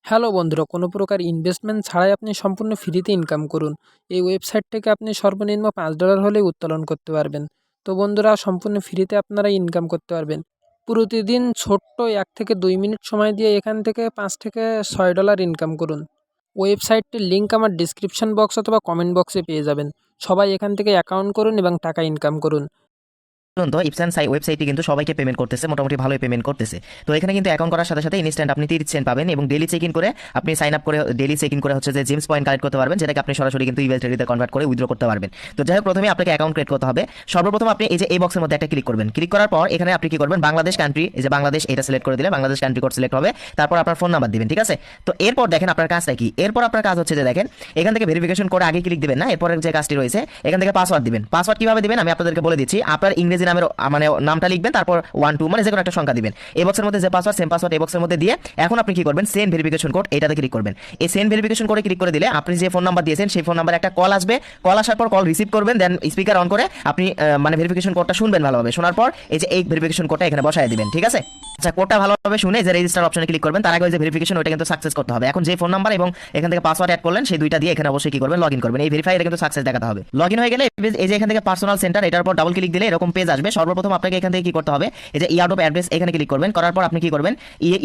Hello বন্ধুরা, কোনো প্রকার ইনভেস্টমেন্ট ছাড়াই আপনি সম্পূর্ণ ফ্রিতে ইনকাম করুন। এই ওয়েবসাইট থেকে আপনি সর্বনিম্ন $5 হলেই উত্তোলন করতে পারবেন। তো বন্ধুরা, সম্পূর্ণ ফ্রিতে আপনারা ইনকাম করতে পারবেন। প্রতিদিন ছোট্ট 1 থেকে 2 মিনিট সময় দিয়ে এখান থেকে $5 থেকে $6 ইনকাম করুন। ওয়েবসাইটটির লিঙ্ক আমার ডিসক্রিপশন বক্স অথবা কমেন্ট বক্সে পেয়ে যাবেন। সবাই এখান থেকে অ্যাকাউন্ট করুন এবং টাকা ইনকাম করুন। পর্যন্ত ইপসান ওয়েবসাইটটি কিন্তু সবাইকে পেমেন্ট করতেছে, মোটামুটি ভালোই পেমেন্ট করতেছে। তো এখানে কিন্তু অ্যাকাউন্ট করার সাথে সাথে ইনস্ট্যান্ট আপনি 30 সেন্ট পাবেন এবং ডেলি চেক ইন করে আপনি সাইন আপ করে ডেলি চেক ইন করে হচ্ছে যে জেমস পয়েন্ট কালেক্ট করতে পারবেন, যেটাকে আপনি সরাসরি কিন্তু ইউএসডিতে কনভার্ট করে উইথড্র করতে পারবেন। তো যাই হোক, প্রথমে আপনাকে অ্যাকাউন্ট ক্রিয়েট করতে হবে। সর্বপ্রথম আপনি এই যে এই বক্সের মধ্যে একটা ক্লিক করবেন। ক্লিক করার পর এখানে আপনি কি করবেন, বাংলাদেশ কান্ট্রি, এই যে বাংলাদেশ এটা সিলেক্ট করে দিলে বাংলাদেশ কান্ট্রি কোড সিলেক্ট হবে। তারপর আপনার ফোন নাম্বার দিবেন, ঠিক আছে। তো এরপর দেখেন আপনার কাজটা কি। এরপর আপনার কাজ হচ্ছে যে দেখেন এখান থেকে ভেরিফিকেশন করে আগে ক্লিক দিবেন না, এরপরের যে কাজটি রয়েছে এখান থেকে পাসওয়ার্ড দিবেন। পাসওয়ার্ড কিভাবে দিবেন আমি আপনাদেরকে বলে দিচ্ছি। আপনার ইংরেজি নামের মানে নামটা লিখবেন, তারপর 1 2 মানে যে কোনো একটা সংখ্যা দিবেন। এই বক্সের মধ্যে যে পাসওয়ার্ড সেম পাসওয়ার্ড এই বক্সের মধ্যে দিয়ে এখন আপনি কি করবেন, সেন্ড ভেরিফিকেশন কোড এটাতে ক্লিক করবেন। এই সেন্ড ভেরিফিকেশন কোডে ক্লিক করে দিলে আপনি যে ফোন নাম্বার দিয়েছেন সেই ফোন নাম্বারে একটা কল আসবে। কল আসার পর কল রিসিভ করবেন, দেন স্পিকার অন করে আপনি মানে ভেরিফিকেশন কোডটা শুনবেন ভালোভাবে। শোনার পর এই যে এই ভেরিফিকেশন কোডটা এখানে বসায় দিবেন, ঠিক আছে। আচ্ছা, কোডটা ভালোভাবে শুনে যে রেজিস্টার অপশনে ক্লিক করবেন। তার আগে ওই যে ভেরিফিকেশন ওইটা কিন্তু সাকসেস করতে হবে। এখন যে ফোন নাম্বার এবং এখান থেকে পাসওয়ার্ড অ্যাড করলেন সেই দুইটা দিয়ে এখানে অবশ্যই কি করবেন, লগইন করবেন। এই ভেরিফাই এটা কিন্তু সাকসেস দেখাতে হবে। লগইন হয়ে গেলে এই যে এখান থেকে পার্সোনাল সেন্টার এটার উপর ডাবল ক্লিক দিলে এরকম পেজ আসবে। সর্বপ্রথম আপনাকে এখান থেকে কি করতে হবে, এই যে ইয়ার্ড অফ অ্যাড্রেস এখানে ক্লিক করবেন। করার পর আপনি কি করবেন,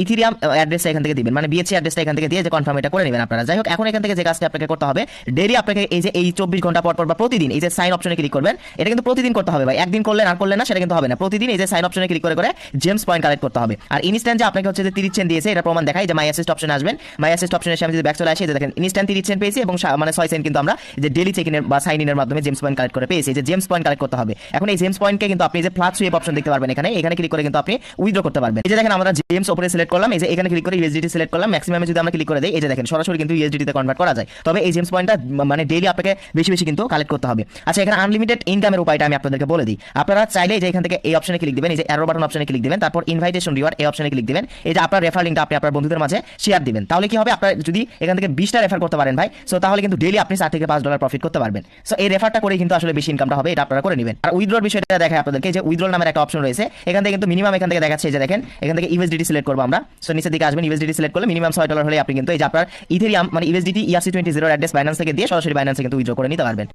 ইথিরিয়াম অ্যাড্রেসটা এখান থেকে দিবেন, মানে বিএসসি অ্যাড্রেসটা এখান থেকে দিয়ে যে কনফার্ম এটা করে নেবেন আপনারা। যাই হোক, এখন এখান থেকে যে কাজটা আপনাকে করতে হবে, ডেইলি আপনাকে এই যে এই 24 ঘন্টা পর পর বা প্রতিদিন এই যে সাইন অপশনে ক্লিক করবেন। এটা কিন্তু প্রতিদিন করতে হবে ভাই, একদিন করলেন আর করলেন না সেটা কিন্তু হবে না। প্রতিদিন এই যে সাইন অপশনে ক্লিক করে করে জেমস পয়েন্ট কালেক্ট করতে হবে। আর ইনস্ট্যান্ট যে আপনাকে হচ্ছে যে 30 সেন্ট দিয়েছে এটা প্রমাণ দেখাই, যে মাই অ্যাসিস্ট অপশনে আসবেন। মাই অ্যাসিস্ট অপশনে এসে আমি যদি ব্যাক চলে আসি, দেখেন ইনস্ট্যান্ট 30 সেন্ট পেয়েছি এবং মানে 6 সেন্ট কিন্তু আমরা যে ডেইলি চেক ইনের বা সাইন ইনের মাধ্যমে জেমস পয়েন্ট কালেক্ট করে পেয়েছি। যে জেমস পয়েন্ট কালেক্ট করতে হবে। এখন এই জেমস পয়েন্টকে কিন্তু আপনি যে ফ্ল্যাট সুইপ অপশন দেখতে পারবেন এখানে, এখানে ক্লিক করে কিন্তু আপনি উইথড্র করতে পারবেন। এই যে দেখেন আমরা জেমস উপরে সিলেক্ট করলাম, এই যে এখানে ক্লিক করে ইউএসডিটি সিলেক্ট করলাম। ম্যাক্সিমামে যদি আমরা ক্লিক করে দেই, এই যে দেখেন সরাসরি কিন্তু ইউএসডিটি তে কনভার্ট করা যায়। তবে এই জেমস পয়েন্টটা মানে ডেইলি আপনাকে বেশি বেশি কিন্তু কালেক্ট করতে হবে। আচ্ছা, এখানে আনলিমিটেড ইনকামের উপায়টা আমি আপনাদেরকে বলে দিই। আপনারা চাইলে যে এখান থেকে এই অপশনে ক্লিক দিবেন, এই যে অ্যারো বাটন অপশনে ক্লিক দিবেন, তারপর ইনভাইটেশন রিওয়ার্ড এই অপশনে ক্লিক দিবেন। এই যে আপনার রেফার লিংকটা আপনি আপনার বন্ধুদের মাঝে শেয়ার দিবেন। তাহলে কি হবে, আপনার যদি এখান থেকে 20টা রেফার করতে পারেন ভাই, সো তাহলে কিন্তু ডেইলি আপনি $4 থেকে $5 প্রফিট করতে পারবেন। সো এই রেফারটা করে কিন্তু আসলে বেশি ইনকামটা হবে, এটা আপনারা করে নেবেন। আর উইথড্রর বিষয়টা দেখায় আপনাদেরকে, যে উইথড্রল নামের একটা অপশন রয়েছে এখান থেকে কিন্তু মিনিমাম এখান থেকে দেখাচ্ছে, যে দেখেন এখান থেকে ইউএসডিটি সিলেক্ট করবো আমরা। সো নিচের দিকে আসবেন, ইউএসডিটি সিলেক্ট করলে মিনিমাম $6 হলে আপনি কিন্তু এই যে আপনার ইথেরিয়াম মানে ইউএসডিটি ERC20 অ্যাড্রেস বাইন্যান্স থেকে দিয়ে সরাসরি বাইন্যান্সে কিন্তু উইথড্র করে নিতে পারবেন।